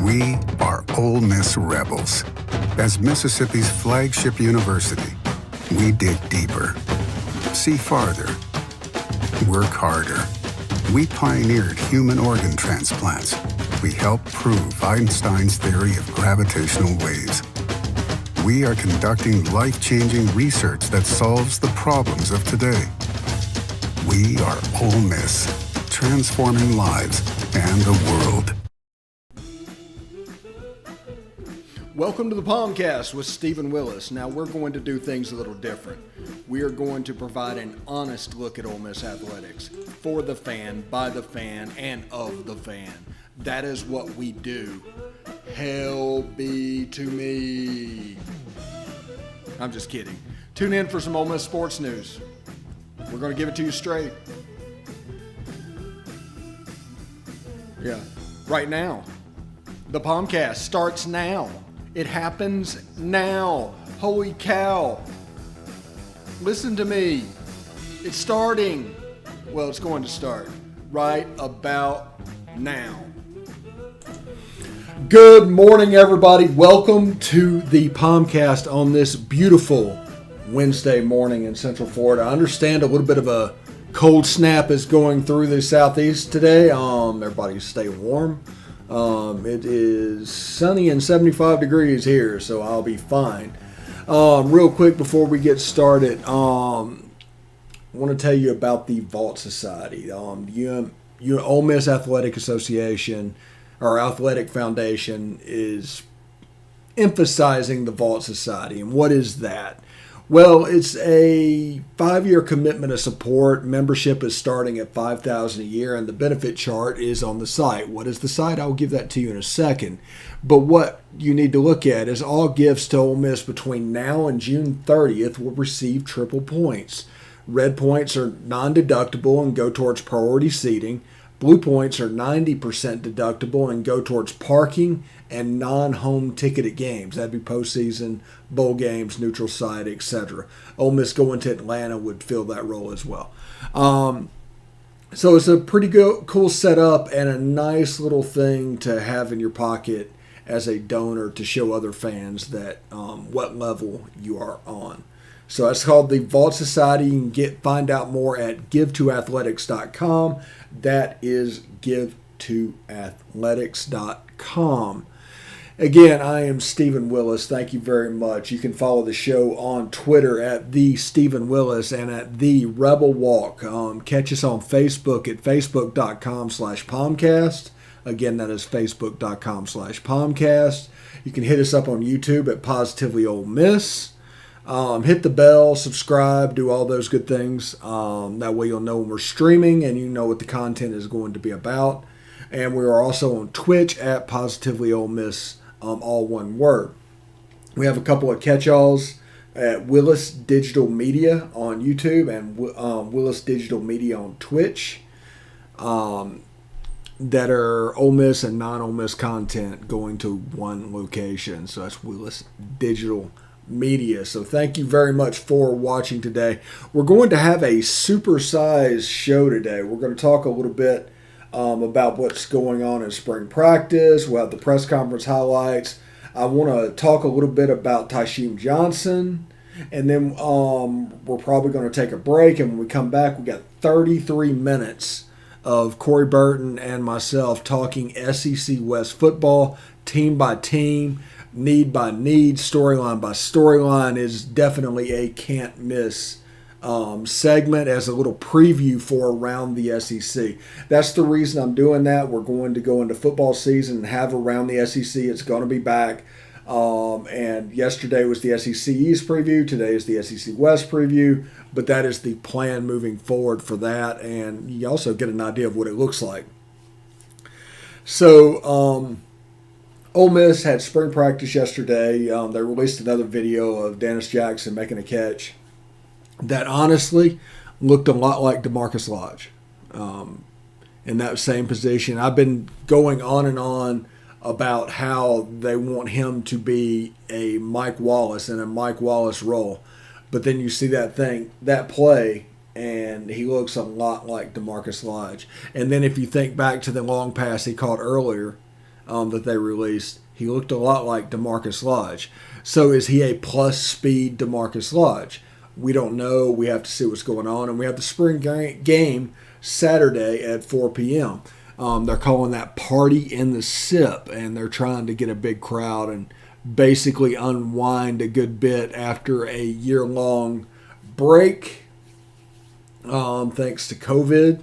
We are Ole Miss Rebels. As Mississippi's flagship university, we dig deeper, see farther, work harder. We pioneered human organ transplants. We helped prove Einstein's theory of gravitational waves. We are conducting life-changing research that solves the problems of today. We are Ole Miss, transforming lives and the world. Welcome to the POMcast with Stephen Willis. Now we're going to do things a little different. We are going to provide an honest look at Ole Miss athletics for the fan, by the fan, and of the fan. That is what we do. Hell be to me. I'm just kidding. Tune in for some Ole Miss sports news. We're going to give it to you straight. Yeah, right now. The POMcast starts now. It happens now. Holy cow. Listen to me. It's starting. Well, it's going to start right about now. Good morning, everybody. Welcome to the POMcast on this beautiful Wednesday morning in Central Florida. I understand a little bit of a cold snap is going through the southeast today. Everybody stay warm. It is sunny and 75 degrees here, so I'll be fine. Real quick before we get started, I want to tell you about the Vault Society. Ole Miss Athletic Association, or Athletic Foundation, is emphasizing the Vault Society. And what is that? Well, it's a 5-year commitment of support. Membership is starting at $5,000 a year, and the benefit chart is on the site. What is the site? I'll give that to you in a second. But what you need to look at is all gifts to Ole Miss between now and June 30th will receive triple points. Red points are non-deductible and go towards priority seating. Blue points are 90% deductible and go towards parking and non-home ticketed games. That'd be postseason, bowl games, neutral site, etc. Ole Miss going to Atlanta would fill that role as well. So it's a pretty cool setup and a nice little thing to have in your pocket as a donor to show other fans that what level you are on. So it's called the Vault Society. You can find out more at givetoathletics.com. That is givetoathletics.com. Again, I am Stephen Willis. Thank you very much. You can follow the show on Twitter at the Stephen Willis and at the Rebel Walk. Catch us on Facebook at facebook.com/POMcast. Again, that is facebook.com/POMcast. You can hit us up on YouTube at Positively Ole Miss. Hit the bell, subscribe, do all those good things. That way you'll know when we're streaming and you know what the content is going to be about. And we are also on Twitch at Positively Ole Miss, all one word. We have a couple of catch-alls at Willis Digital Media on YouTube and Willis Digital Media on Twitch that are Ole Miss and non-Ole Miss content going to one location. So that's Willis Digital Media. So thank you very much for watching today. We're going to have a supersized show today. We're going to talk a little bit about what's going on in spring practice. We'll have the press conference highlights. I want to talk a little bit about Tysheem Johnson, and then we're probably going to take a break, and when we come back, we got 33 minutes of Corey Burton and myself talking SEC West football, team by team, need by need, storyline by storyline. Is definitely a can't miss segment as a little preview for around the SEC. That's the reason I'm doing that. We're going to go into football season and have around the SEC. It's going to be back. And yesterday was the SEC East preview. Today is the SEC West preview. But that is the plan moving forward for that. And you also get an idea of what it looks like. So, Ole Miss had spring practice yesterday. They released another video of Dennis Jackson making a catch that honestly looked a lot like DeMarcus Lodge in that same position. I've been going on and on about how they want him to be a Mike Wallace in a Mike Wallace role. But then you see that play, and he looks a lot like DeMarcus Lodge. And then if you think back to the long pass he caught earlier that they released, he looked a lot like DeMarcus Lodge. So is he a plus speed DeMarcus Lodge? We don't know. We have to see what's going on. And we have the spring game Saturday at 4 p.m. They're calling that Party in the SIP, and they're trying to get a big crowd and basically unwind a good bit after a year-long break, thanks to COVID,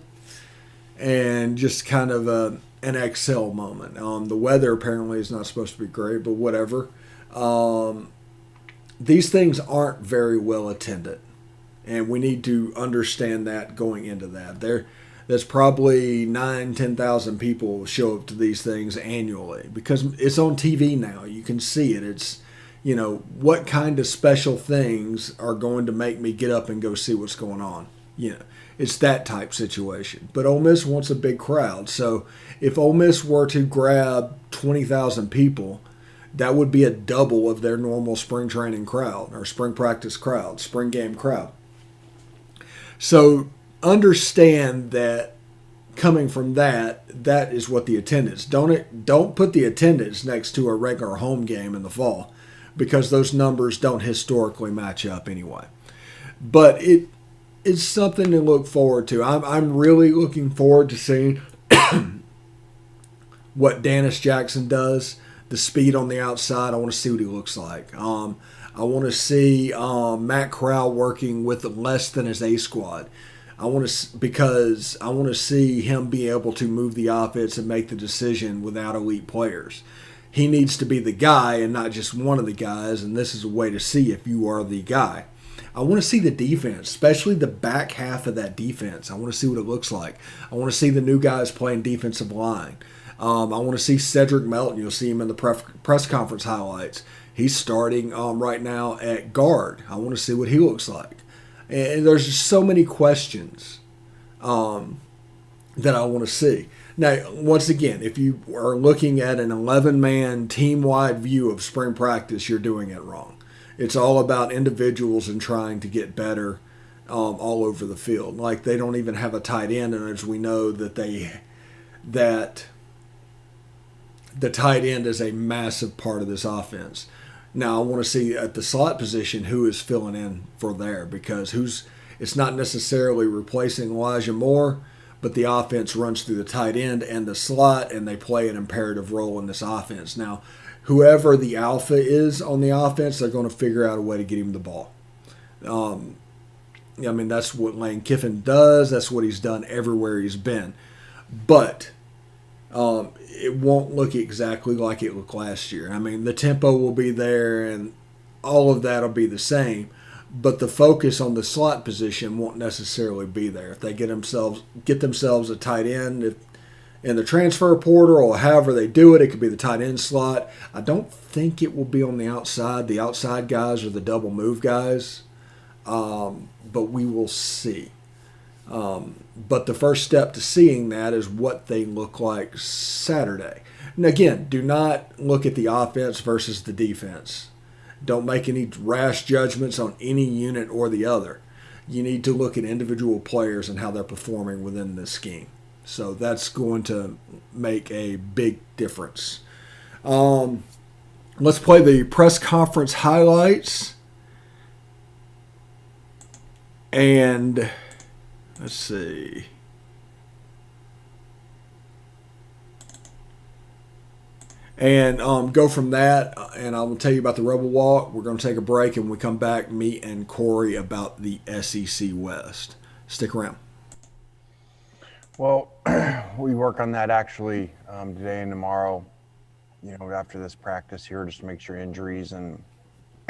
and just kind of an exhale moment. The weather apparently is not supposed to be great, but whatever. These things aren't very well attended, and we need to understand that going into that. There's probably 10,000 people show up to these things annually because it's on TV now. You can see it. It's, what kind of special things are going to make me get up and go see what's going on? It's that type situation. But Ole Miss wants a big crowd. So if Ole Miss were to grab 20,000 people, that would be a double of their normal spring training crowd or spring practice crowd, spring game crowd. So understand that coming from that is what the attendance. Don't put the attendance next to a regular home game in the fall because those numbers don't historically match up anyway. But it's something to look forward to. I'm really looking forward to seeing what Dennis Jackson does. The speed on the outside, I want to see what he looks like. I want to see Matt Corral working with less than his A squad. Because I want to see him be able to move the offense and make the decision without elite players. He needs to be the guy and not just one of the guys, and this is a way to see if you are the guy. I want to see the defense, especially the back half of that defense. I want to see what it looks like. I want to see the new guys playing defensive line. I want to see Cedric Melton. You'll see him in the press conference highlights. He's starting right now at guard. I want to see what he looks like. And there's just so many questions that I want to see. Now, once again, if you are looking at an 11-man team-wide view of spring practice, you're doing it wrong. It's all about individuals and trying to get better all over the field. Like they don't even have a tight end, and as we know that the tight end is a massive part of this offense. Now, I want to see at the slot position who is filling in for there because it's not necessarily replacing Elijah Moore, but the offense runs through the tight end and the slot, and they play an imperative role in this offense. Now, whoever the alpha is on the offense, they're going to figure out a way to get him the ball. That's what Lane Kiffin does. That's what he's done everywhere he's been. But it won't look exactly like it looked last year. The tempo will be there and all of that will be the same, but the focus on the slot position won't necessarily be there. If they get themselves a tight end in the transfer portal or however they do it, it could be the tight end slot. I don't think it will be on the outside. The outside guys are the double move guys, but we will see. But the first step to seeing that is what they look like Saturday. And again, do not look at the offense versus the defense. Don't make any rash judgments on any unit or the other. You need to look at individual players and how they're performing within this scheme. So that's going to make a big difference. Let's play the press conference highlights. And let's see. And go from that, and I'm going to tell you about the Rebel Walk. We're going to take a break, and when we come back, me and Corey about the SEC West. Stick around. Well, we work on that actually today and tomorrow, after this practice here, just to make sure injuries and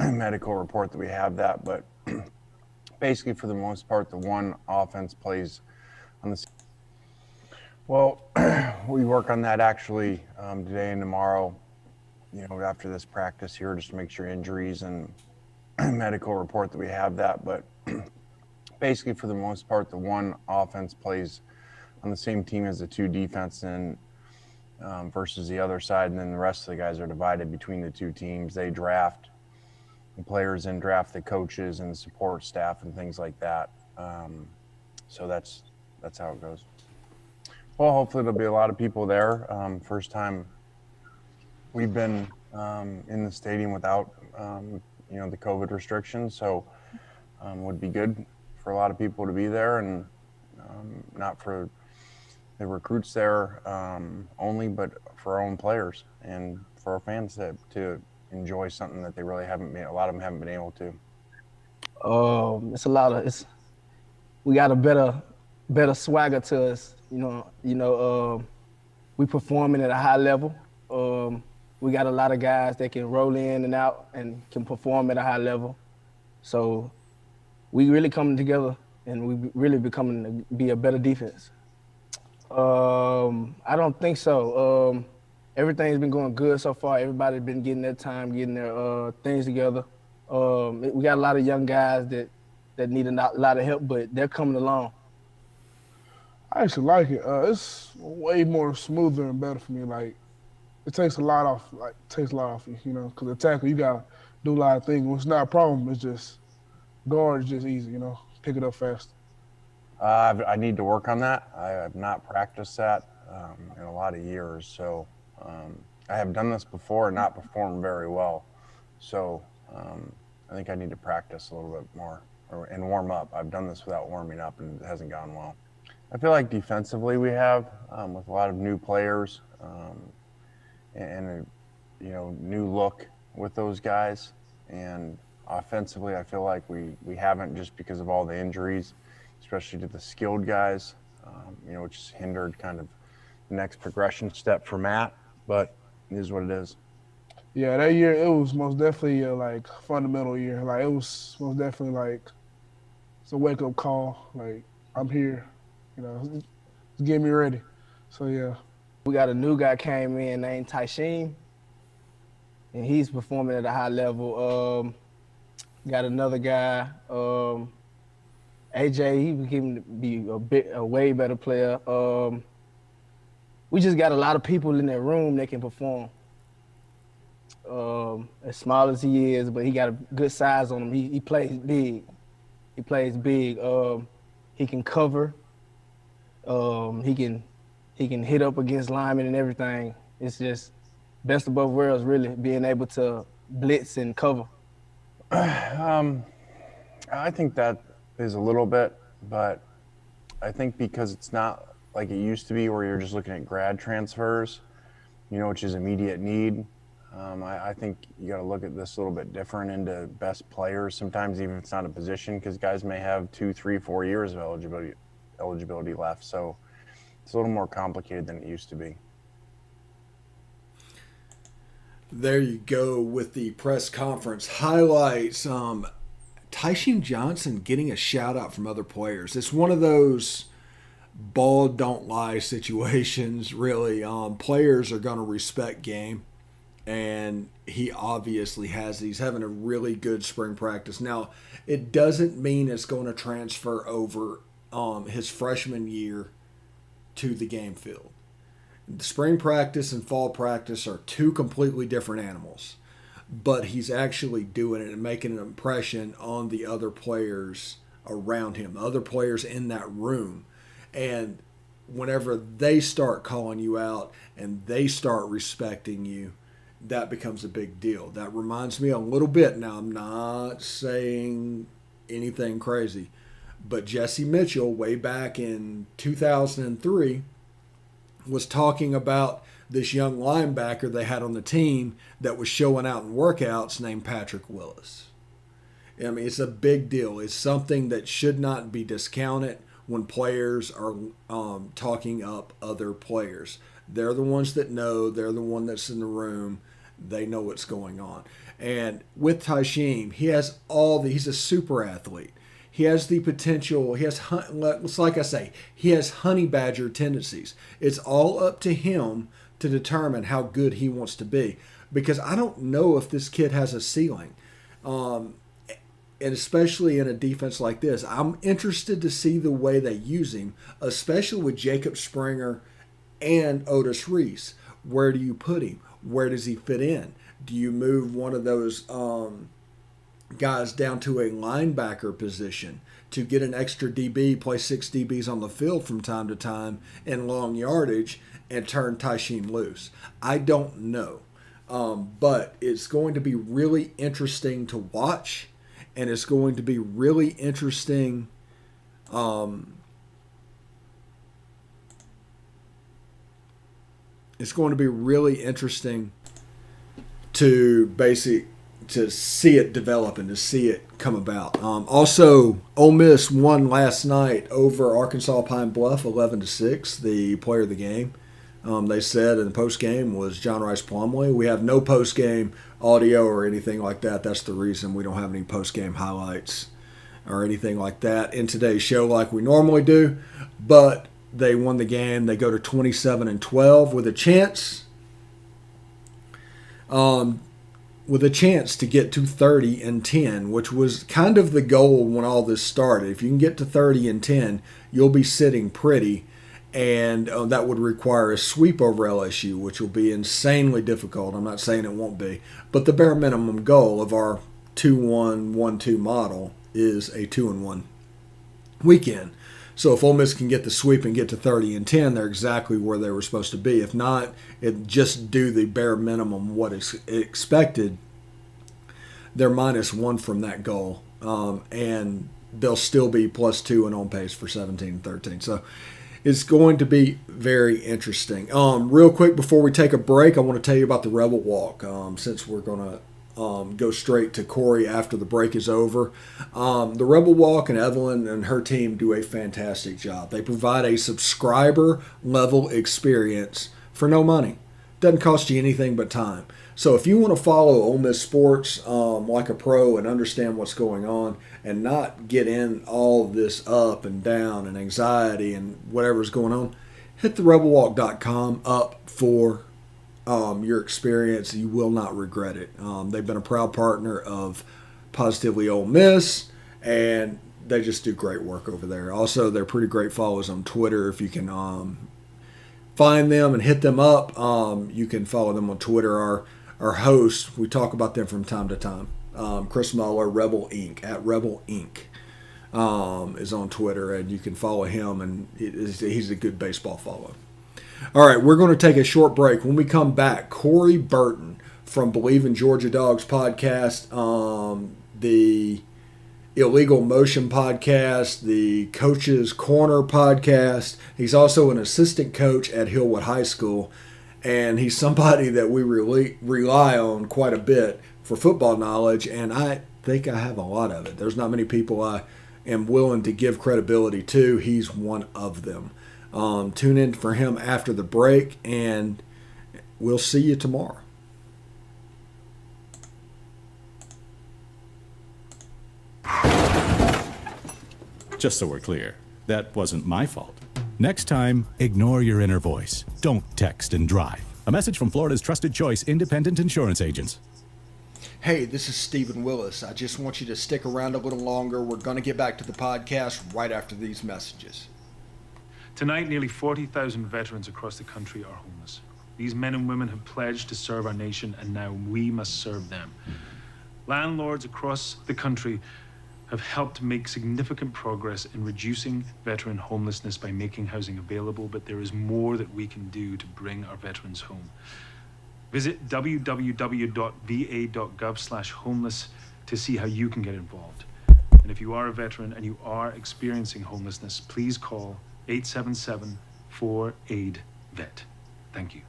medical report that we have that. But basically, for the most part, the one offense plays on the. Well, we work on that actually today and tomorrow, after this practice here, just to make sure injuries and medical report that we have that. But basically, for the most part, the one offense plays on the same team as the two defense and versus the other side, and then the rest of the guys are divided between the two teams. They draft the players and draft the coaches and the support staff and things like that. So that's how it goes. Well, hopefully there'll be a lot of people there. First time we've been in the stadium without, the COVID restrictions. So would be good for a lot of people to be there, and not for the recruits there only, but for our own players and for our fans to enjoy something that they really a lot of them haven't been able to. We got a better swagger to us. We performing at a high level. We got a lot of guys that can roll in and out and can perform at a high level. So we really coming together, and we really becoming to be a better defense. I don't think so. Everything's been going good so far. Everybody's been getting their time, getting their things together. We got a lot of young guys that need a lot of help, but they're coming along. I actually like it. It's way more smoother and better for me. Like, it takes a lot off. You, because the tackle, you gotta do a lot of things. When it's not a problem, it's just guard is just easy. Pick it up fast. I need to work on that. I have not practiced that in a lot of years. So I have done this before and not performed very well. So I think I need to practice a little bit more and warm up. I've done this without warming up, and it hasn't gone well. I feel like defensively we have, with a lot of new players and new look with those guys. And offensively, I feel like we haven't, just because of all the injuries, especially to the skilled guys, which has hindered kind of the next progression step for Matt. But it is what it is. Yeah, that year it was most definitely a fundamental year. Like, it was most definitely it's a wake up call. Like, I'm here, it's getting me ready. So yeah. We got a new guy came in named Tysheem, and he's performing at a high level. Got another guy, AJ. He became to be a way better player. We just got a lot of people in that room that can perform. As small as he is, but he got a good size on him. He plays big. He plays big. He can cover. He can hit up against linemen and everything. It's just best of both worlds, really, being able to blitz and cover. I think that is a little bit, but I think because it's not like it used to be where you're just looking at grad transfers, which is immediate need. I think you got to look at this a little bit different into best players. Sometimes even if it's not a position, because guys may have 2, 3, 4 years of eligibility left. So it's a little more complicated than it used to be. There you go with the press conference highlights. Tysheem Johnson getting a shout out from other players. It's one of those ball don't lie situations, really. Players are going to respect game, and he obviously has. He's having a really good spring practice. Now, it doesn't mean it's going to transfer over his freshman year to the game field. Spring practice and fall practice are two completely different animals, but he's actually doing it and making an impression on the other players around him, the other players in that room. And whenever they start calling you out and they start respecting you, that becomes a big deal. That reminds me a little bit, now I'm not saying anything crazy, but Jesse Mitchell way back in 2003 was talking about this young linebacker they had on the team that was showing out in workouts named Patrick Willis. I mean, it's a big deal. It's something that should not be discounted when players are talking up other players. They're the ones that know. They're the one that's in the room. They know what's going on. And with Tysheem, he's a super athlete. He has the potential. It's like I say, he has honey badger tendencies. It's all up to him to determine how good he wants to be. Because I don't know if this kid has a ceiling. And especially in a defense like this, I'm interested to see the way they use him, especially with Jacob Springer and Otis Reese. Where do you put him? Where does he fit in? Do you move one of those guys down to a linebacker position to get an extra DB, play 6 DBs on the field from time to time in long yardage, and turn Tysheem loose? I don't know. But it's going to be really interesting to watch, and it's going to be really interesting. It's going to be really interesting to see it develop and to see it come about. Also, Ole Miss won last night over Arkansas Pine Bluff 11-6. The player of the game, they said in the post game, was John Rice Plumlee. We have no post game audio or anything like that. That's the reason we don't have any post game highlights or anything like that in today's show like we normally do. But they won the game. They go to 27-12 with a chance. With a chance to get to 30-10, which was kind of the goal when all this started. If you can get to 30-10, you'll be sitting pretty, and that would require a sweep over LSU, which will be insanely difficult. I'm not saying it won't be, but the bare minimum goal of our 2-1, 1-2 model is a 2-1 weekend. So if Ole Miss can get the sweep and get to 30-10, they're exactly where they were supposed to be. If not, just do the bare minimum what is expected. They're -1 from that goal, and they'll still be +2 and on pace for 17-13. So it's going to be very interesting. Real quick before we take a break, I want to tell you about the Rebel Walk. Since we're going to go straight to Corey after the break is over. The Rebel Walk and Evelyn and her team do a fantastic job. They provide a subscriber level experience for no money. Doesn't cost you anything but time. So if you want to follow Ole Miss sports like a pro and understand what's going on and not get in all this up and down and anxiety and whatever's going on, hit the rebelwalk.com up for your experience. You will not regret it. They've been a proud partner of Positively Ole Miss, and they just do great work over there. Also, they're pretty great follows on Twitter. If you can find them and hit them up, you can follow them on Twitter. Our host, we talk about them from time to time. Chris Muller, Rebel Inc. at Rebel Inc. Is on Twitter, and you can follow him, and he's a good baseball follow. All right, we're going to take a short break. When we come back, Corey Burton from Believe in Georgia Dogs podcast, the Illegal Motion podcast, the Coach's Corner podcast. He's also an assistant coach at Hillwood High School, and he's somebody that we rely on quite a bit for football knowledge, and I think I have a lot of it. There's not many people I am willing to give credibility to. He's one of them. Tune in for him after the break, and we'll see you tomorrow. Just so we're clear, that wasn't my fault. Next time, ignore your inner voice. Don't text and drive. A message from Florida's trusted choice independent insurance agents. Hey, this is Stephen Willis. I just want you to stick around a little longer. We're going to get back to the podcast right after these messages. Tonight, nearly 40,000 veterans across the country are homeless. These men and women have pledged to serve our nation, and now we must serve them. Landlords across the country have helped make significant progress in reducing veteran homelessness by making housing available, but there is more that we can do to bring our veterans home. Visit www.va.gov/homeless to see how you can get involved. And if you are a veteran and you are experiencing homelessness, please call 877-4AID-VET. Thank you.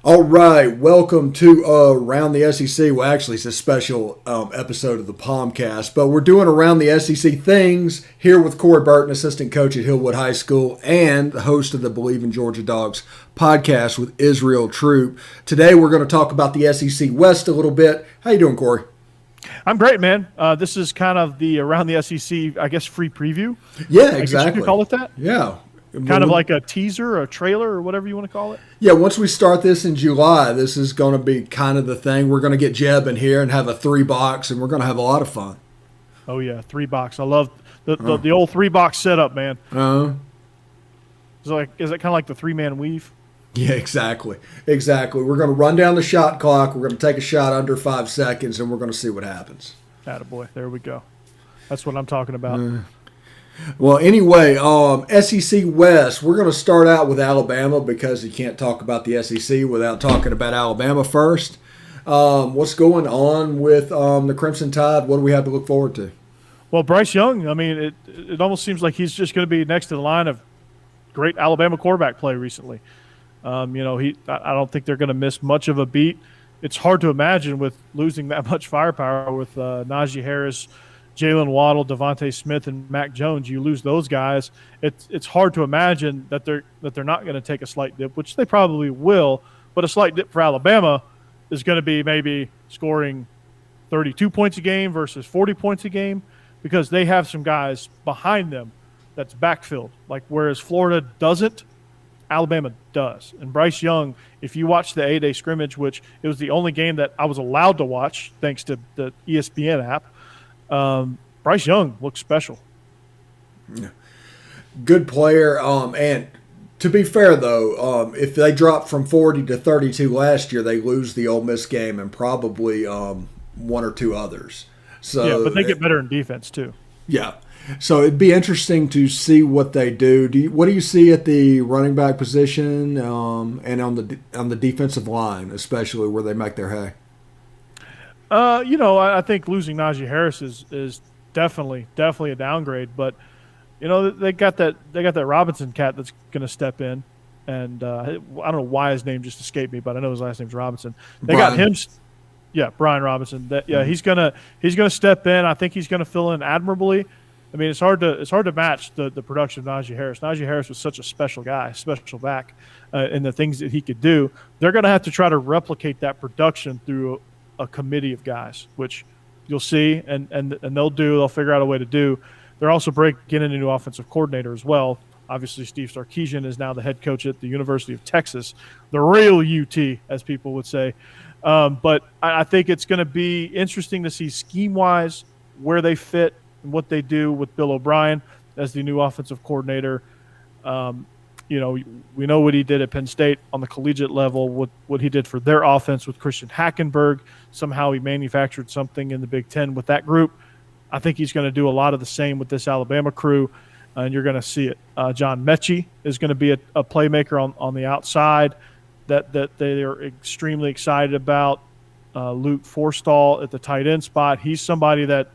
All right, welcome to Around the SEC. Well, actually, it's a special episode of the POMcast, but we're doing Around the SEC things here with Corey Burton, assistant coach at Hillwood High School and the host of the Believe in Georgia Dogs podcast with Israel Troop. Today, we're going to talk about the SEC West a little bit. How you doing, Corey? I'm great, man. This is kind of the Around the SEC, I guess, free preview. Yeah, exactly. You could call it that? Yeah. Kind of like a teaser, a trailer, or whatever you want to call it. Yeah, once we start this in July, this is going to be kind of the thing. We're going to get Jeb in here and have a 3-box, and we're going to have a lot of fun. Oh, yeah, 3-box. I love the old 3-box setup, man. Is it kind of like the 3-man weave? Yeah, exactly. Exactly. We're going to run down the shot clock. We're going to take a shot under 5 seconds, and we're going to see what happens. Attaboy. There we go. That's what I'm talking about. Well, anyway, SEC West, we're going to start out with Alabama because you can't talk about the SEC without talking about Alabama first. What's going on with the Crimson Tide? What do we have to look forward to? Well, Bryce Young, I mean, it almost seems like he's just going to be next to the line of great Alabama quarterback play recently. I don't think they're going to miss much of a beat. It's hard to imagine with losing that much firepower with Najee Harris, Jalen Waddle, Devontae Smith, and Mac Jones. You lose those guys. It's hard to imagine that they're not going to take a slight dip, which they probably will. But a slight dip for Alabama is going to be maybe scoring 32 points a game versus 40 points a game because they have some guys behind them that's backfilled. Like whereas Florida doesn't, Alabama does. And Bryce Young, if you watch the A-Day scrimmage, which it was the only game that I was allowed to watch thanks to the ESPN app, Bryce Young looks special. Good player. And to be fair, though, if they drop from 40 to 32 last year, they lose the Ole Miss game and probably one or two others. So yeah, but they get better in defense too. Yeah. So it'd be interesting to see what they do. What do you see at the running back position and on the defensive line, especially where they make their hay? I think losing Najee Harris is definitely a downgrade. But they got that Robinson cat that's going to step in, and I don't know why his name just escaped me, but I know his last name's Robinson. They got him. Yeah, Brian Robinson. He's gonna step in. I think he's gonna fill in admirably. I mean, it's hard to match the production of Najee Harris. Najee Harris was such a special guy, special back, and the things that he could do. They're going to have to try to replicate that production through a committee of guys, which you'll see, and they'll do. They'll figure out a way to do. They're also getting a new offensive coordinator as well. Obviously, Steve Sarkisian is now the head coach at the University of Texas, the real UT, as people would say. But I think it's going to be interesting to see scheme-wise where they fit and what they do with Bill O'Brien as the new offensive coordinator. We know what he did at Penn State on the collegiate level, what he did for their offense with Christian Hackenberg. Somehow he manufactured something in the Big Ten with that group. I think he's going to do a lot of the same with this Alabama crew, and you're going to see it. John Mechie is going to be a playmaker on the outside that they are extremely excited about. Luke Forstall at the tight end spot. He's somebody that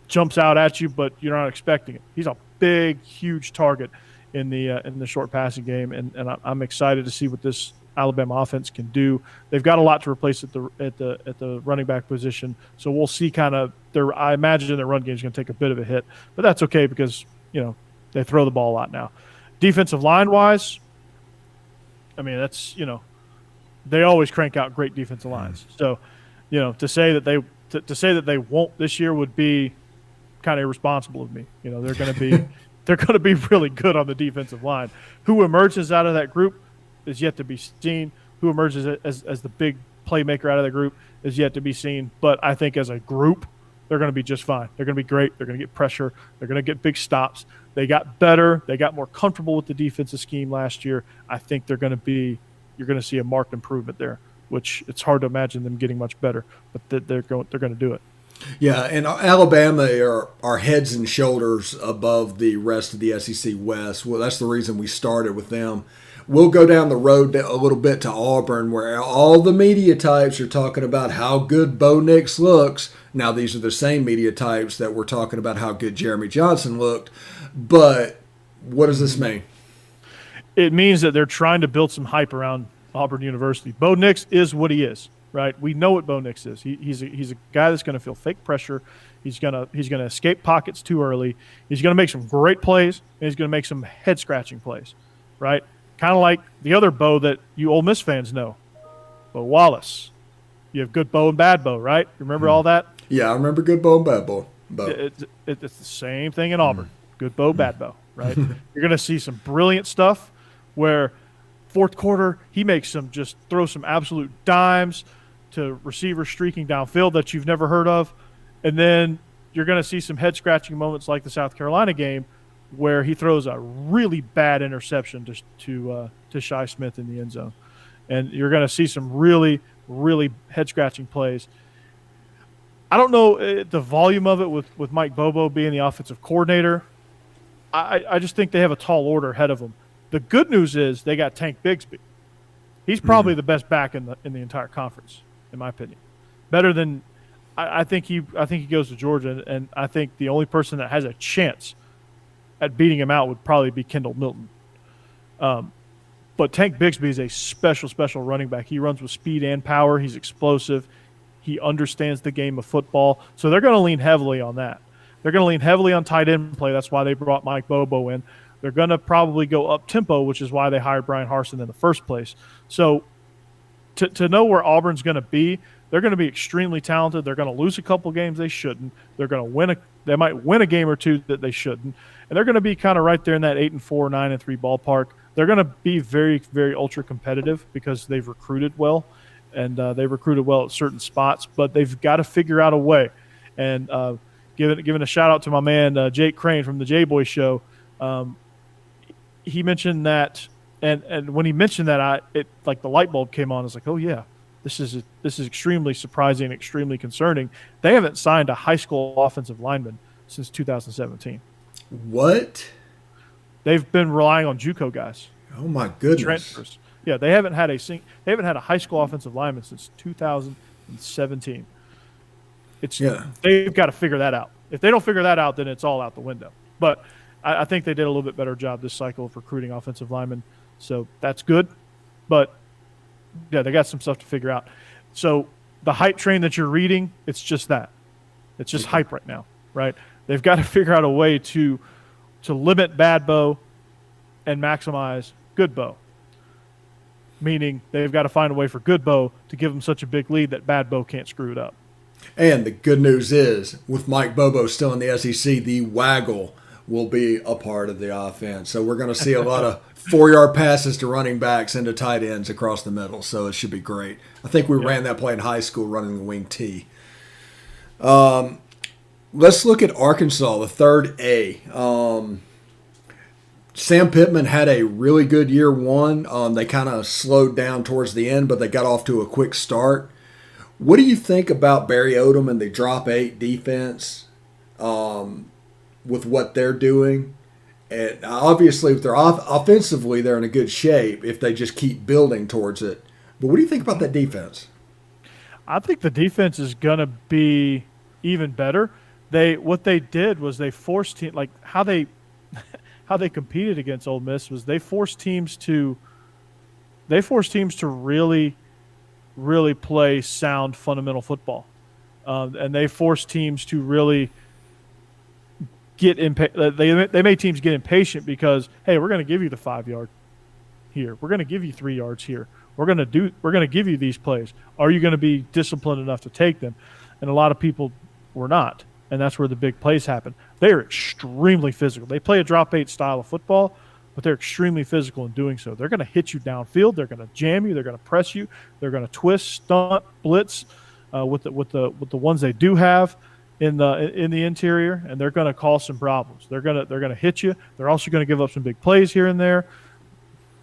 jumps out at you, but you're not expecting it. He's a big, huge target in the short passing game, and I'm excited to see what this Alabama offense can do. They've got a lot to replace at the running back position, so we'll see kind of I imagine their run game is going to take a bit of a hit, but that's okay because they throw the ball a lot now. Defensive line wise, I mean that's they always crank out great defensive lines. So to say that they won't this year would be kind of irresponsible of me. They're going to be really good on the defensive line. Who emerges out of that group is yet to be seen. Who emerges as the big playmaker out of the group is yet to be seen. But I think as a group, they're going to be just fine. They're going to be great. They're going to get pressure. They're going to get big stops. They got better. They got more comfortable with the defensive scheme last year. I think you're going to see a marked improvement there, which it's hard to imagine them getting much better, but they're going to do it. Yeah, and Alabama are heads and shoulders above the rest of the SEC West. Well, that's the reason we started with them. We'll go down the road a little bit to Auburn, where all the media types are talking about how good Bo Nix looks. Now, these are the same media types that were talking about how good Jeremy Johnson looked. But what does this mean? It means that they're trying to build some hype around Auburn University. Bo Nix is what he is. Right, we know what Bo Nix is. He's a guy that's going to feel fake pressure. He's gonna escape pockets too early. He's going to make some great plays, and he's going to make some head scratching plays. Right, kind of like the other Bo that you Ole Miss fans know, Bo Wallace. You have good Bo and bad Bo, right? Remember all that? Yeah, I remember good Bo and bad Bo. It's the same thing in Auburn. Good Bo, bad Bo. Right. You're going to see some brilliant stuff where fourth quarter he makes throw some absolute dimes to receivers streaking downfield that you've never heard of. And then you're going to see some head-scratching moments like the South Carolina game where he throws a really bad interception to Shi Smith in the end zone. And you're going to see some really, really head-scratching plays. I don't know the volume of it with Mike Bobo being the offensive coordinator. I just think they have a tall order ahead of them. The good news is they got Tank Bigsby. He's probably the best back in the entire conference, in my opinion. Better than I think he goes to Georgia, and I think the only person that has a chance at beating him out would probably be Kendall Milton. But Tank Bigsby is a special running back. He runs with speed and power. He's explosive. He understands the game of football. So they're going to lean heavily on that. They're going to lean heavily on tight end play. That's why they brought Mike Bobo in. They're going to probably go up tempo, which is why they hired Brian Harsin in the first place. So to know where Auburn's going to be, they're going to be extremely talented. They're going to lose a couple games they shouldn't. They're going to win they might win a game or two that they shouldn't. And they're going to be kind of right there in that 8-4, 9-3 ballpark. They're going to be very, very ultra competitive because they've recruited well, and they recruited well at certain spots. But they've got to figure out a way. And giving a shout out to my man Jake Crane from the J Boy Show. He mentioned that, and when he mentioned that, it like the light bulb came on. I was like, oh yeah, this is extremely surprising, extremely concerning. They haven't signed a high school offensive lineman since 2017. What? They've been relying on JUCO guys. Oh my goodness! Transfers. Yeah, they haven't had a high school offensive lineman since 2017. They've got to figure that out. If they don't figure that out, then it's all out the window. But I think they did a little bit better job this cycle of recruiting offensive linemen, so that's good. But yeah, they got some stuff to figure out. So the hype train that you're reading, it's just that. It's just hype right now, right? They've got to figure out a way to limit bad Bo and maximize good Bo. Meaning they've got to find a way for good Bo to give them such a big lead that bad Bo can't screw it up. And the good news is, with Mike Bobo still in the SEC, the waggle will be a part of the offense. So we're going to see a lot of 4-yard passes to running backs into tight ends across the middle. So it should be great. I think we ran that play in high school running the wing T. Let's look at Arkansas, the third A. Sam Pittman had a really good year one. They kind of slowed down towards the end, but they got off to a quick start. What do you think about Barry Odom and the drop 8 defense with what they're doing? And obviously, if they're offensively, they're in a good shape if they just keep building towards it. But what do you think about that defense? I think the defense is going to be even better. What they did was they forced how they competed against Ole Miss was they forced teams to really play sound fundamental football, and they forced teams to really get they made teams get impatient because, hey, we're going to give you the 5-yard here, we're going to give you 3 yards here, we're going to give you these plays. Are you going to be disciplined enough to take them? And a lot of people were not, and that's where the big plays happen. They are extremely physical. They play a drop 8 style of football, but they're extremely physical in doing so. They're going to hit you downfield. They're going to jam you. They're going to press you. They're going to twist, stunt, blitz with the ones they do have in the interior, and they're going to cause some problems. They're going to hit you. They're also going to give up some big plays here and there.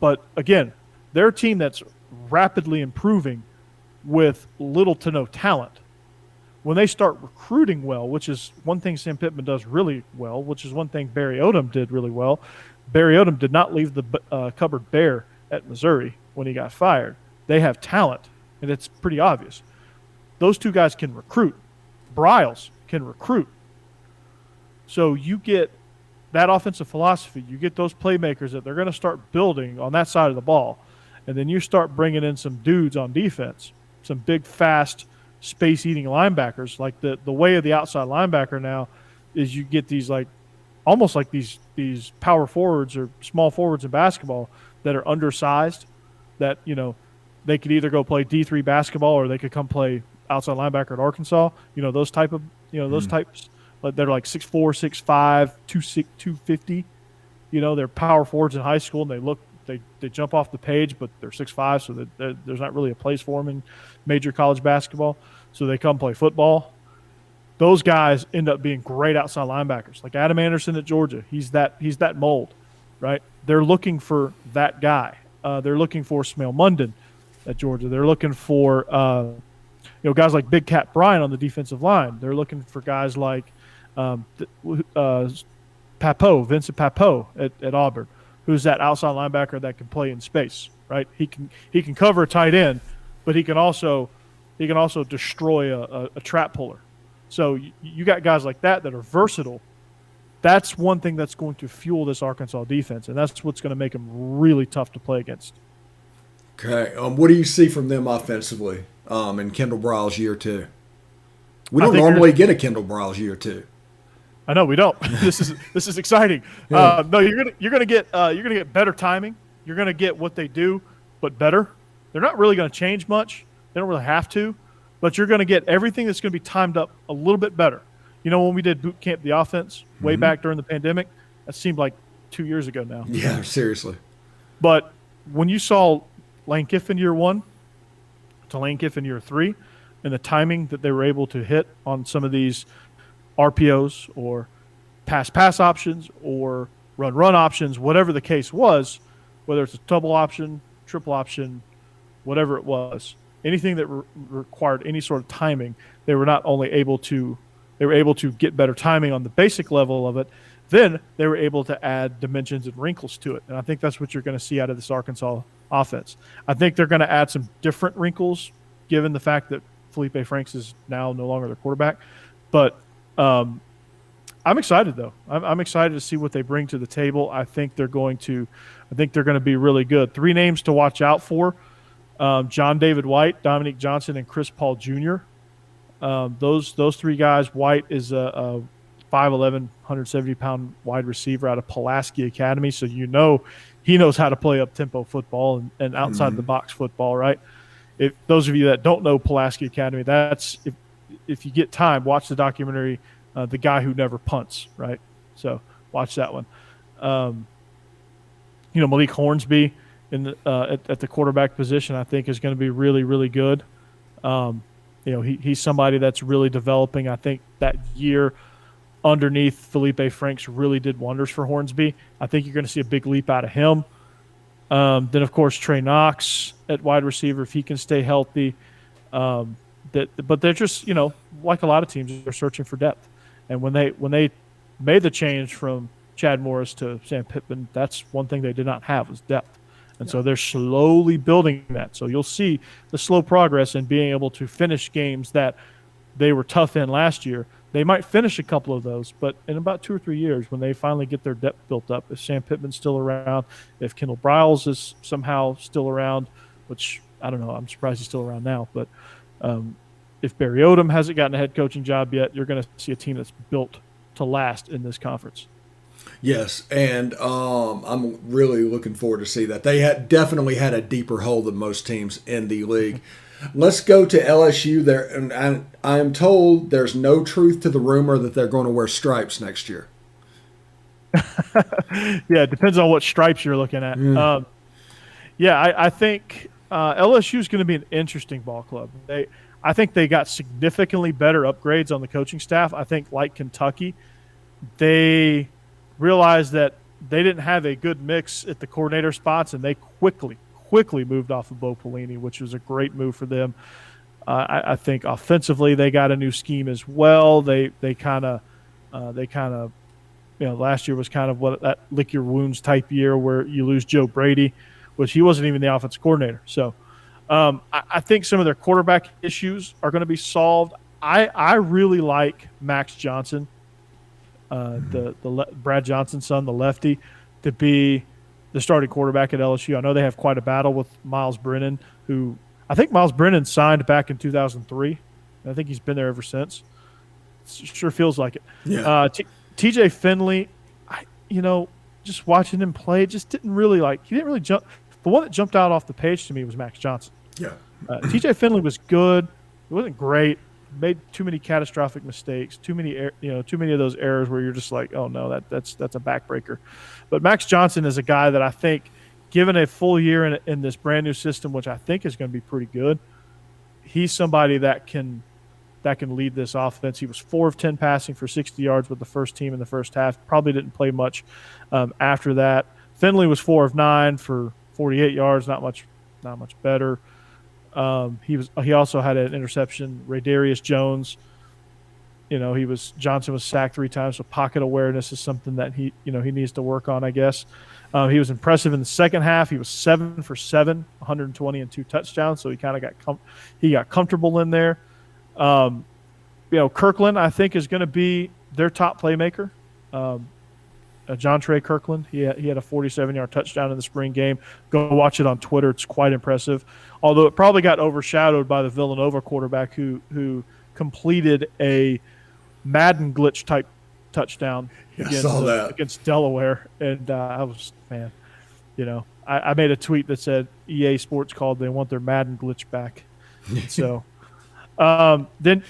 But again, they're a team that's rapidly improving with little to no talent. When they start recruiting well, which is one thing Sam Pittman does really well, which is one thing Barry Odom did really well. Barry Odom did not leave the cupboard bare at Missouri when he got fired. They have talent, and it's pretty obvious. Those two guys can recruit. Bryles can recruit. So you get that offensive philosophy. You get those playmakers that they're going to start building on that side of the ball, and then you start bringing in some dudes on defense, some big, fast, space-eating linebackers. Like the way of the outside linebacker now is you get these almost like these power forwards or small forwards in basketball that are undersized, that they could either go play D3 basketball or they could come play outside linebacker at Arkansas. Those types. They're like 6'4", 6'5", 250. They're power forwards in high school, and they jump off the page, but they're 6'5", so that there's not really a place for them in major college basketball. So they come play football. Those guys end up being great outside linebackers, like Adam Anderson at Georgia. He's that mold, right? They're looking for that guy. They're looking for Smail Munden at Georgia. They're looking for guys like Big Cat Bryant on the defensive line. They're looking for guys like Vincent Papeau at Auburn, who's that outside linebacker that can play in space, right? He can cover a tight end, but he can also destroy a trap puller. So you got guys like that are versatile. That's one thing that's going to fuel this Arkansas defense, and that's what's going to make them really tough to play against. Okay. What do you see from them offensively in Kendall Briles year 2? We don't normally get a Kendall Briles year 2. I know we don't. This is exciting. Yeah. No, you're gonna get better timing. You're gonna get what they do, but better. They're not really gonna change much. They don't really have to, but you're gonna get everything that's gonna be timed up a little bit better. You know, when we did boot camp the offense way back during the pandemic, that seemed like 2 years ago now. Yeah, seriously. But when you saw Lane Kiffin year 1 to Lane Kiffin year 3, and the timing that they were able to hit on some of these RPOs or pass options or run options, whatever the case was, whether it's a double option, triple option, whatever it was, anything that required any sort of timing, they were not only able to get better timing on the basic level of it, then they were able to add dimensions and wrinkles to it. And I think that's what you're going to see out of this Arkansas offense. I think they're going to add some different wrinkles given the fact that Felipe Franks is now no longer their quarterback. But I'm excited though. I'm excited to see what they bring to the table. I think they're going to be really good. 3 names to watch out for: John David White, Dominique Johnson, and Chris Paul Jr. Those 3 guys. White is a 5'11", 170-pound wide receiver out of Pulaski Academy, so you know he knows how to play up-tempo football and outside-the-box football, right? If those of you that don't know Pulaski Academy, that's if you get time, watch the documentary, The Guy Who Never Punts, right? So watch that one. Malik Hornsby at the quarterback position, I think, is going to be really, really good. He's somebody that's really developing. I think that year underneath Felipe Franks really did wonders for Hornsby. I think you're going to see a big leap out of him. Then, of course, Trey Knox at wide receiver, if he can stay healthy. But they're just, like a lot of teams, they're searching for depth. And when they made the change from Chad Morris to Sam Pittman, that's one thing they did not have was depth. And so they're slowly building that. So you'll see the slow progress in being able to finish games that they were tough in last year. They might finish a couple of those, but in about 2 or 3 years, when they finally get their depth built up, if Sam Pittman's still around, if Kendall Briles is somehow still around, which I don't know, I'm surprised he's still around now, but if Barry Odom hasn't gotten a head coaching job yet, you're going to see a team that's built to last in this conference. Yes, and I'm really looking forward to see that. They definitely had a deeper hole than most teams in the league. Let's go to LSU there, and I am told there's no truth to the rumor that they're going to wear stripes next year. Yeah, it depends on what stripes you're looking at. I think LSU is going to be an interesting ball club. I think they got significantly better upgrades on the coaching staff. I think, like Kentucky, they realized that they didn't have a good mix at the coordinator spots, and they quickly moved off of Bo Pelini, which was a great move for them. I think offensively they got a new scheme as well. They kind of last year was kind of what that lick your wounds type year where you lose Joe Brady, which he wasn't even the offensive coordinator. So I think some of their quarterback issues are going to be solved. I really like Max Johnson, Brad Johnson's son, the lefty, to be the starting quarterback at LSU. I know they have quite a battle with Miles Brennan, who I think Miles Brennan signed back in 2003. I think he's been there ever since. Sure feels like it. Yeah. TJ Finley, just watching him play, just didn't really he didn't really jump. The one that jumped out off the page to me was Max Johnson. Yeah. TJ Finley was good. It wasn't great. Made too many catastrophic mistakes. Too many of those errors where you're just like, oh no, that's a backbreaker. But Max Johnson is a guy that I think, given a full year in this brand new system, which I think is going to be pretty good, he's somebody that can lead this offense. He was 4 of 10 passing for 60 yards with the first team in the first half. Probably didn't play much after that. Finley was 4 of 9 for 48 yards. Not much better. He also had an interception. Raydarius Jones Johnson was sacked 3 times, so pocket awareness is something that he needs to work on, I guess. He was impressive in the second half. He was 7 for 7, 120 and 2 touchdowns, so he kind of got comfortable in there. Kirkland, I think, is going to be their top playmaker. John Trey Kirkland, he had a 47-yard touchdown in the spring game. Go watch it on Twitter; it's quite impressive. Although it probably got overshadowed by the Villanova quarterback who completed a Madden glitch type touchdown against Delaware, and I made a tweet that said EA Sports called they want their Madden glitch back. So then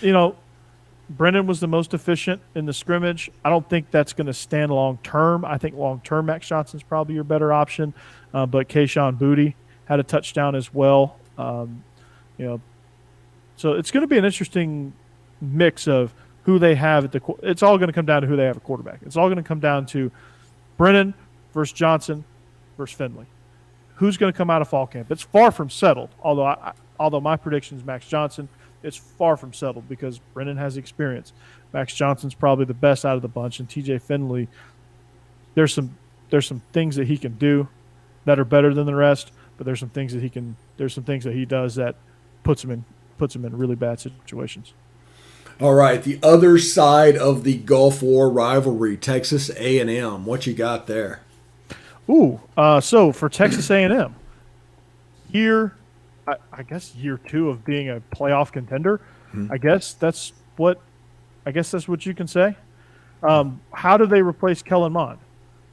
Brennan was the most efficient in the scrimmage. I don't think that's going to stand long term. I think long term Max Johnson's probably your better option, but Kayshon Boutte had a touchdown as well. So it's going to be an interesting mix of who they have it's all going to come down to who they have at quarterback. It's all going to come down to Brennan versus Johnson versus Finley. Who's going to come out of fall camp? It's far from settled. Although my prediction is Max Johnson, it's far from settled because Brennan has experience. Max Johnson's probably the best out of the bunch, and TJ Finley, there's some things that he can do that are better than the rest, but there's some things that he does that puts him in really bad situations. All right, the other side of the Gulf War rivalry, Texas A&M. What you got there? So for Texas A&M, I guess year 2 of being a playoff contender. I guess that's what you can say. How do they replace Kellen Mond?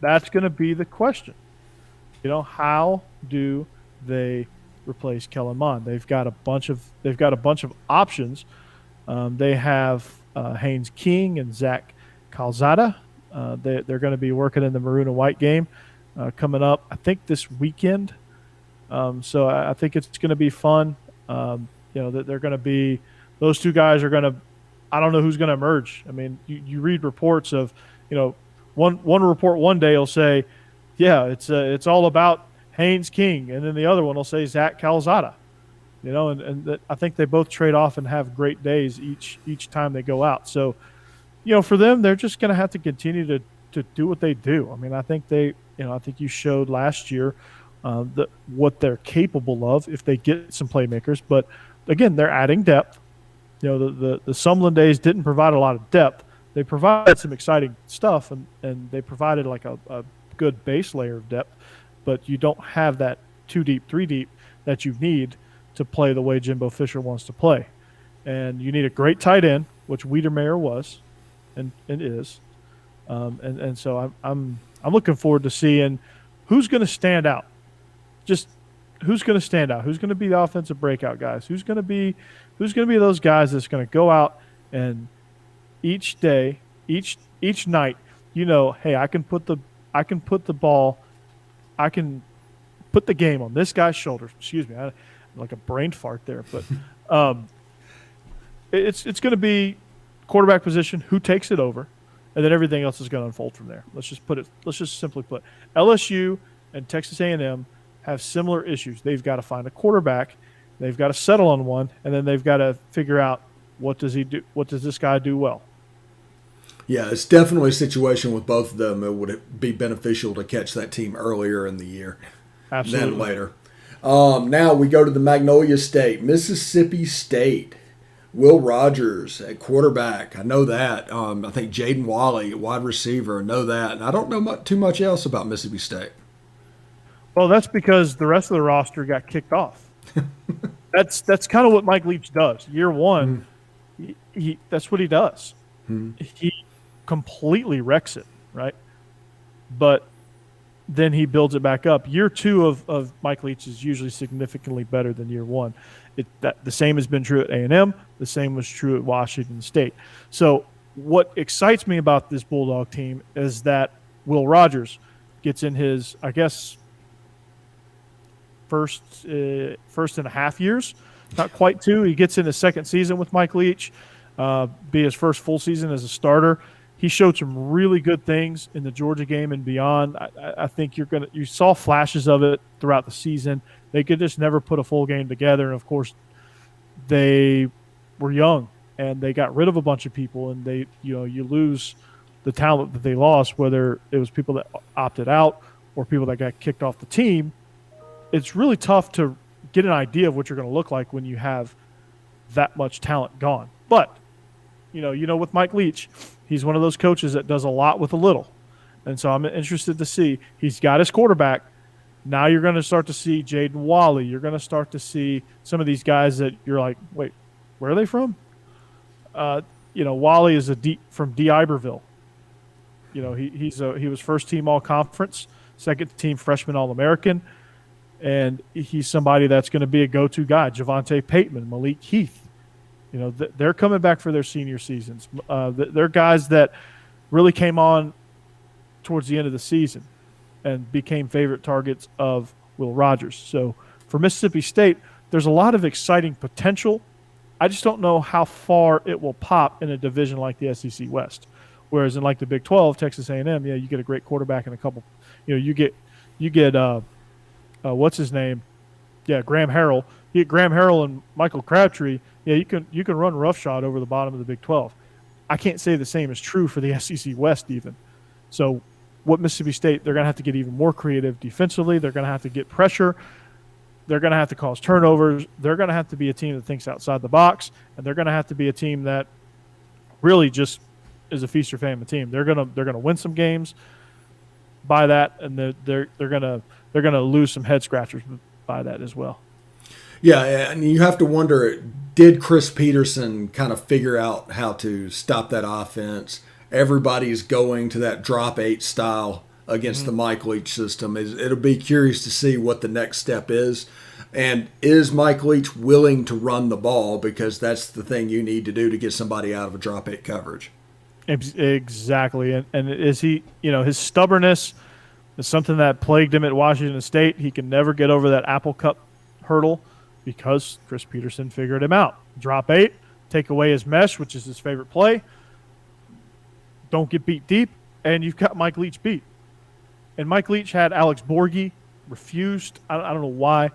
That's going to be the question. How do they replace Kellen Mond? They've got a bunch of options. They have Haynes King and Zach Calzada. They're going to be working in the maroon and white game coming up, I think, this weekend. So I think it's going to be fun. That they're going to be – those two guys are going to – I don't know who's going to emerge. I mean, you read reports of, one report one day will say, yeah, it's all about Haynes King, and then the other one will say Zach Calzada. I think they both trade off and have great days each time they go out. So, for them, they're just going to have to continue to do what they do. I mean, I think you showed last year what they're capable of if they get some playmakers. But again, they're adding depth. The Sumlin days didn't provide a lot of depth. They provided some exciting stuff, and they provided like a good base layer of depth. But you don't have that 2 deep, 3 deep that you need to play the way Jimbo Fisher wants to play. And you need a great tight end, which Wiedermeyer was and is. And so I'm looking forward to seeing who's going to stand out. Just who's going to stand out? Who's going to be the offensive breakout guys? Who's going to be those guys that's going to go out and each day, each night, hey, I can put the game on this guy's shoulders. Excuse me, I like a brain fart there, but it's going to be quarterback position, who takes it over, and then everything else is going to unfold from there. Let's just simply put, LSU and Texas A&M have similar issues. They've got to find a quarterback, they've got to settle on one, and then they've got to figure out what does he do, what does this guy do well. Yeah, it's definitely a situation with both of them. It would be beneficial to catch that team earlier in the year than later. Now we go to the Magnolia State, Mississippi State. Will Rogers at quarterback. I know that. I think Jaden Wally at wide receiver. I know that. And I don't know too much else about Mississippi State. Well, that's because the rest of the roster got kicked off. That's kind of what Mike Leach does. Year one, he that's what he does. He completely wrecks it, right? But then he builds it back up. Year two of Mike Leach is usually significantly better than year one. The same has been true at A&M. The same was true at Washington State. So what excites me about this Bulldog team is that Will Rogers gets in his, I guess, first and a half years, not quite two. He gets in his second season with Mike Leach, be his first full season as a starter. He showed some really good things in the Georgia game and beyond. I think you saw flashes of it throughout the season. They could just never put a full game together. And of course, they were young. and they got rid of a bunch of people, and you lose the talent that they lost, whether it was people that opted out or people that got kicked off the team. It's really tough to get an idea of what you're going to look like when you have that much talent gone. But, with Mike Leach, he's one of those coaches that does a lot with a little. And so I'm interested to see. He's got his quarterback. Now you're going to start to see Jaden Wally. You're going to start to see some of these guys that you're like, wait, where are they from? Wally is from D. Iberville. He was first team all conference, second team freshman All-American, and he's somebody that's going to be a go-to guy. Javante Pateman, Malik Heath, they're coming back for their senior seasons. They're guys that really came on towards the end of the season and became favorite targets of Will Rogers. So for Mississippi State, there's a lot of exciting potential. I just don't know how far it will pop in a division like the SEC West. Whereas in like the Big 12, Texas A&M, you get a great quarterback and a couple, you get what's his name? Yeah, Graham Harrell. You get Graham Harrell and Michael Crabtree. Yeah, you can run roughshod over the bottom of the Big 12. I can't say the same is true for the SEC West even. So what Mississippi State, they're going to have to get even more creative defensively. They're going to have to get pressure. They're going to have to cause turnovers. They're going to have to be a team that thinks outside the box, and they're going to have to be a team that really just is a feast or famine team. They're going to win some games by that, and they're going to lose some head scratchers by that as well. Yeah, and you have to wonder, did Chris Peterson kind of figure out how to stop that offense? Everybody's going to that drop 8 style against the Mike Leach system. It'll be curious to see what the next step is. And is Mike Leach willing to run the ball? Because that's the thing you need to do to get somebody out of a drop 8 coverage. Exactly. And is he, his stubbornness is something that plagued him at Washington State. He can never get over that Apple Cup hurdle because Chris Peterson figured him out. Drop 8, take away his mesh, which is his favorite play. Don't get beat deep, and you've got Mike Leach beat. And Mike Leach had Alex Borghi, refused. I don't know why.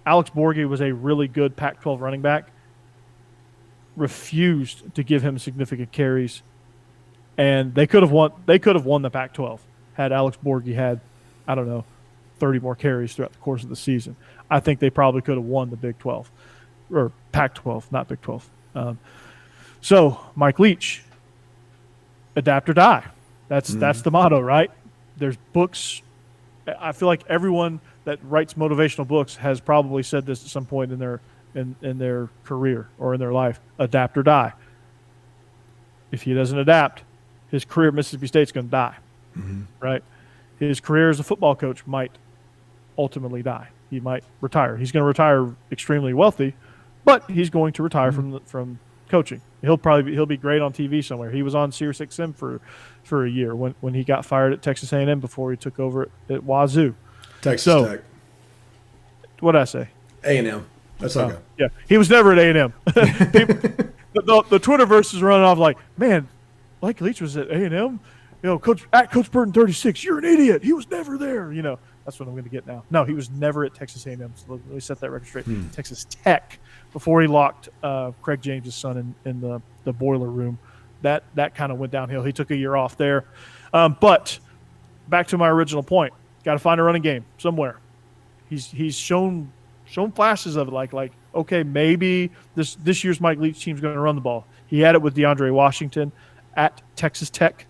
Alex Borghi was a really good Pac-12 running back. Refused to give him significant carries, and they could have won. They could have won the Pac-12 had Alex Borghi had, 30 more carries throughout the course of the season. I think they probably could have won the Big 12 or Pac-12, not Big 12. So Mike Leach, adapt or die. That's the motto, right? There's books. I feel like everyone that writes motivational books has probably said this at some point in their career or in their life. Adapt or die. If he doesn't adapt, his career at Mississippi State's going to die, right? His career as a football coach might ultimately die. He might retire. He's going to retire extremely wealthy, but he's going to retire from coaching. He'll be great on TV somewhere. He was on Sirius XM for a year when he got fired at Texas A&M before he took over at Wazoo. Texas Tech. What did I say? A&M. That's okay. Yeah, he was never at A&M. The Twitterverse is running off like, man, Mike Leach was at A&M. Coach Burton 36. You're an idiot. He was never there. That's what I'm going to get now. No, he was never at Texas A&M. So let me set that record straight. Texas Tech, before he locked Craig James' son in the boiler room. That kind of went downhill. He took a year off there. But back to my original point. Got to find a running game somewhere. He's shown flashes of it. Like okay, maybe this year's Mike Leach team's going to run the ball. He had it with DeAndre Washington at Texas Tech.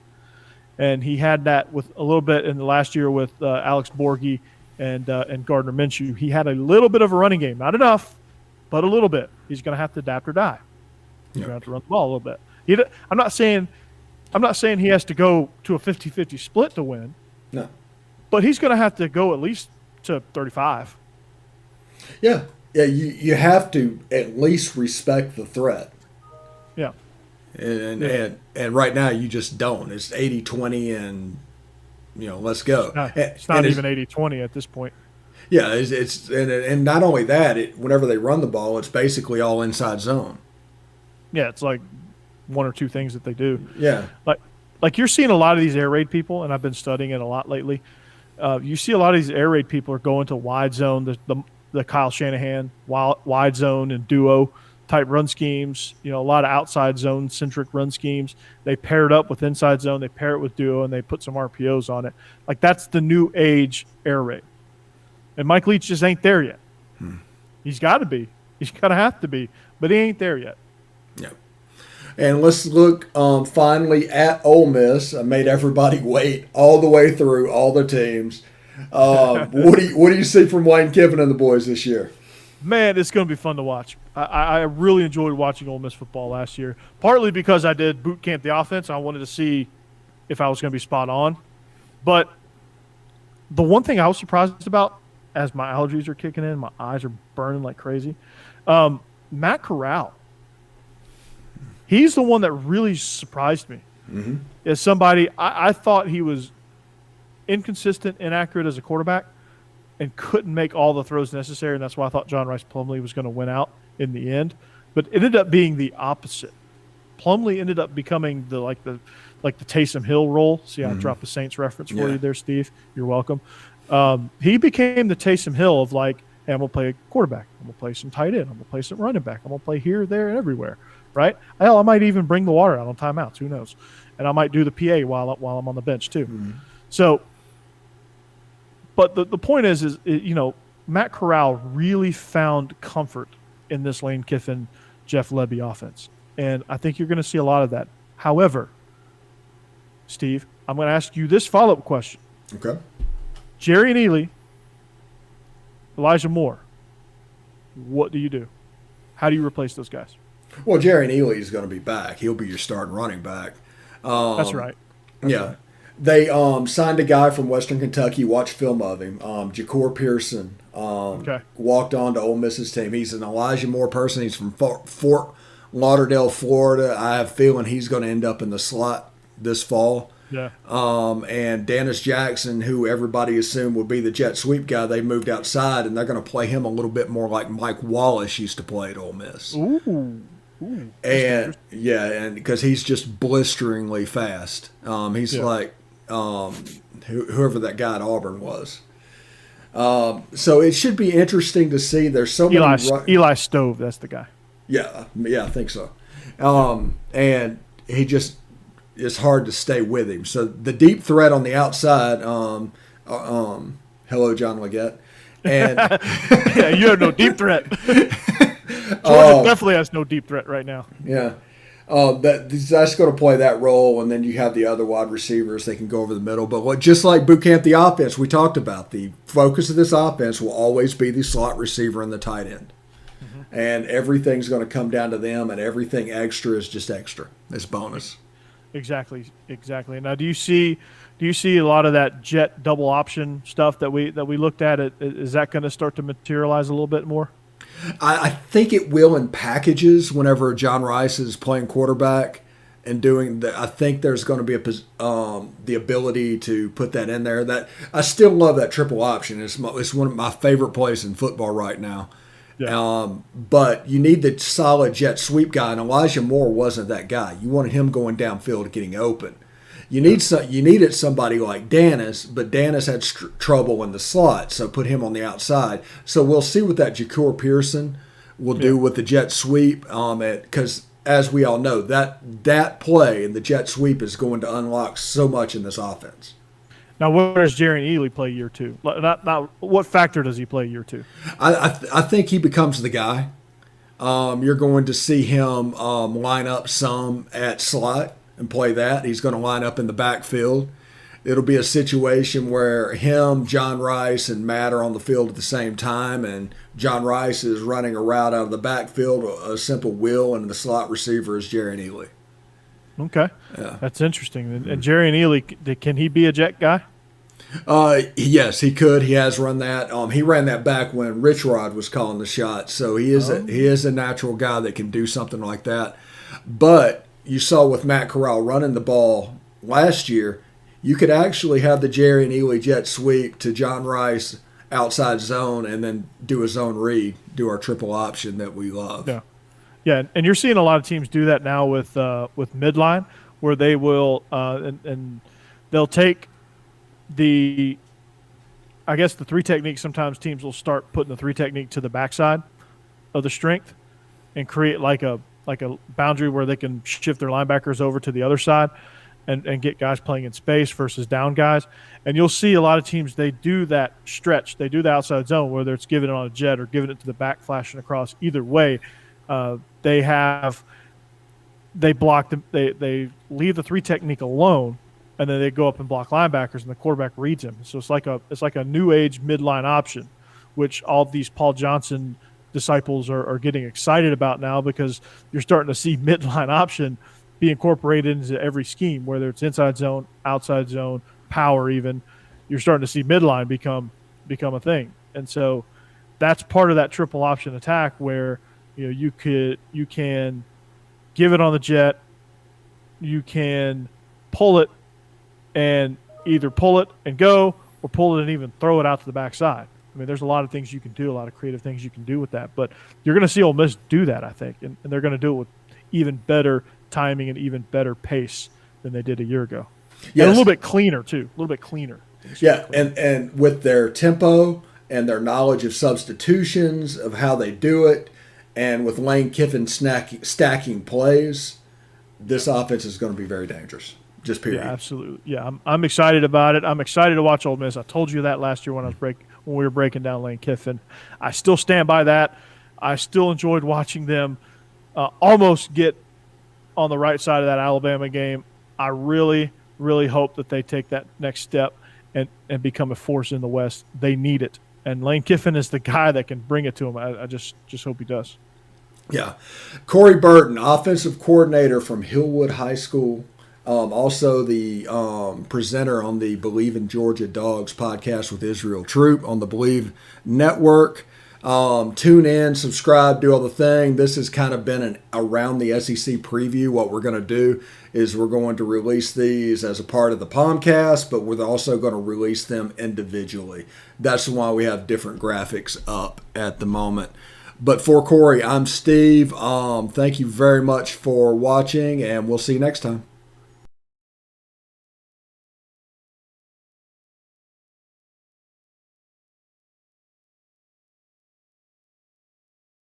And he had that with a little bit in the last year with Alex Borghi and Gardner Minshew. He had a little bit of a running game, not enough, but a little bit. He's going to have to adapt or die. He's going to have to run the ball a little bit. I'm not saying he has to go to a 50-50 split to win. No, but he's going to have to go at least to 35. Yeah. You have to at least respect the threat. Yeah. And right now you just don't. It's 80-20 and let's go. It's not even 80-20 at this point. Yeah, it's and not only that, whenever they run the ball, it's basically all inside zone. Yeah, it's like one or two things that they do. Yeah. Like you're seeing a lot of these air raid people, and I've been studying it a lot lately. You see a lot of these air raid people are going to wide zone, the Kyle Shanahan wide zone and duo type run schemes, a lot of outside zone centric run schemes. They pair it up with inside zone, they pair it with duo, and they put some RPOs on it. Like, that's the new age air raid. And Mike Leach just ain't there yet. He's got to be. He's got to have to be. But he ain't there yet. Yeah. And let's look finally at Ole Miss. I made everybody wait all the way through, all the teams. What do you see from Wayne Kiffin and the boys this year? Man, it's going to be fun to watch. I really enjoyed watching Ole Miss football last year, partly because I did boot camp the offense. I wanted to see if I was going to be spot on. But the one thing I was surprised about, as my allergies are kicking in, my eyes are burning like crazy, Matt Corral. He's the one that really surprised me. Mm-hmm. As somebody, I thought he was inconsistent, inaccurate as a quarterback, and couldn't make all the throws necessary, and that's why I thought John Rice Plumlee was going to win out in the end. But it ended up being the opposite. Plumlee ended up becoming the Taysom Hill role. See, I dropped the Saints reference for you there, Steve. You're welcome. He became the Taysom Hill of hey, I'm going to play quarterback. I'm going to play some tight end. I'm going to play some running back. I'm going to play here, there, and everywhere, right? Hell, I might even bring the water out on timeouts. Who knows? And I might do the PA while I'm on the bench too. Mm-hmm. So, but the point is Matt Corral really found comfort in this Lane Kiffin, Jeff Lebby offense. And I think you're going to see a lot of that. However, Steve, I'm going to ask you this follow-up question. Okay. Jerry and Ely, Elijah Moore, what do you do? How do you replace those guys? Well, Jerry and Ely is going to be back. He'll be your starting running back. That's right. Right. They signed a guy from Western Kentucky. Watch film of him. Ja'Cour Pearson walked on to Ole Miss's team. He's an Elijah Moore person. He's from Fort Lauderdale, Florida. I have a feeling he's going to end up in the slot this fall. Yeah. And Dennis Jackson, who everybody assumed would be the jet sweep guy, they moved outside, and they're going to play him a little bit more like Mike Wallace used to play at Ole Miss. Ooh, and because he's just blisteringly fast. He's like whoever that guy at Auburn was. So it should be interesting to see. There's so many. Eli Stove, that's the guy. Yeah, I think so. And he just. It's hard to stay with him. So the deep threat on the outside, hello, John Leggett. And yeah, you have no deep threat. Georgia definitely has no deep threat right now. Yeah. That's going to play that role, and then you have the other wide receivers. They can go over the middle. But just like boot camp, the offense we talked about, the focus of this offense will always be the slot receiver and the tight end. Mm-hmm. And everything's going to come down to them, and everything extra is just extra. It's bonus. Exactly. Now, do you see a lot of that jet double option stuff that we looked at? Is that going to start to materialize a little bit more? I think it will in packages whenever John Rice is playing quarterback and doing that. I think there's going to be the ability to put that in there. That I still love that triple option. It's one of my favorite plays in football right now. Yeah. But you need the solid jet sweep guy, and Elijah Moore wasn't that guy. You wanted him going downfield getting open. You needed somebody like Dennis, but Dennis had trouble in the slot, so put him on the outside. So we'll see what that Ja'Cour Pearson will do with the jet sweep, because as we all know, that play and the jet sweep is going to unlock so much in this offense. Now, where does Jerry Ely play year two? Not what factor does he play year two? I think he becomes the guy. You're going to see him line up some at slot and play that. He's going to line up in the backfield. It'll be a situation where him, John Rice, and Matt are on the field at the same time, and John Rice is running a route out of the backfield, a simple wheel, and the slot receiver is Jerry Ely. Okay. Yeah. That's interesting. And Jerry and Ely, can he be a jet guy? Yes, he could. He has run that. He ran that back when Rich Rod was calling the shots. So he is a natural guy that can do something like that. But you saw with Matt Corral running the ball last year, you could actually have the Jerry and Ely jet sweep to John Rice outside zone and then do a zone read, do our triple option that we love. Yeah. Yeah, and you're seeing a lot of teams do that now with midline, where they will and they'll take the three technique. Sometimes teams will start putting the three technique to the backside of the strength, and create like a boundary where they can shift their linebackers over to the other side and get guys playing in space versus down guys. And you'll see a lot of teams, they do that stretch. They do the outside zone, whether it's giving it on a jet or giving it to the back, flashing across. Either way, they block them. They leave the three technique alone, and then they go up and block linebackers, and the quarterback reads him. So it's like a new age midline option, which all these Paul Johnson disciples are getting excited about now, because you're starting to see midline option be incorporated into every scheme, whether it's inside zone, outside zone, power even. You're starting to see midline become a thing. And so that's part of that triple option attack where you can give it on the jet, you can pull it and either pull it and go, or pull it and even throw it out to the backside. I mean, there's a lot of things you can do, a lot of creative things you can do with that. But you're going to see Ole Miss do that, I think, and they're going to do it with even better timing and even better pace than they did a year ago. Yes. And a little bit cleaner, too. A little bit cleaner. Yeah, and with their tempo and their knowledge of substitutions, of how they do it, and with Lane Kiffin stacking plays, this offense is going to be very dangerous. Just period. Yeah, absolutely. Yeah, I'm excited about it. I'm excited to watch Ole Miss. I told you that last year when we were breaking down Lane Kiffin. I still stand by that. I still enjoyed watching them almost get on the right side of that Alabama game. I really, really hope that they take that next step and become a force in the West. They need it. And Lane Kiffin is the guy that can bring it to them. I just hope he does. Yeah. Corey Burton, offensive coordinator from Hillwood High School. Also the presenter on the Believe in Georgia Dogs podcast with Israel Troop on the Believe Network. Tune in, subscribe, do all the thing. This has kind of been an around the SEC preview. What we're going to do is we're going to release these as a part of the POMcast, but we're also going to release them individually. That's why we have different graphics up at the moment. But for Corey, I'm Steve. Thank you very much for watching, and we'll see you next time.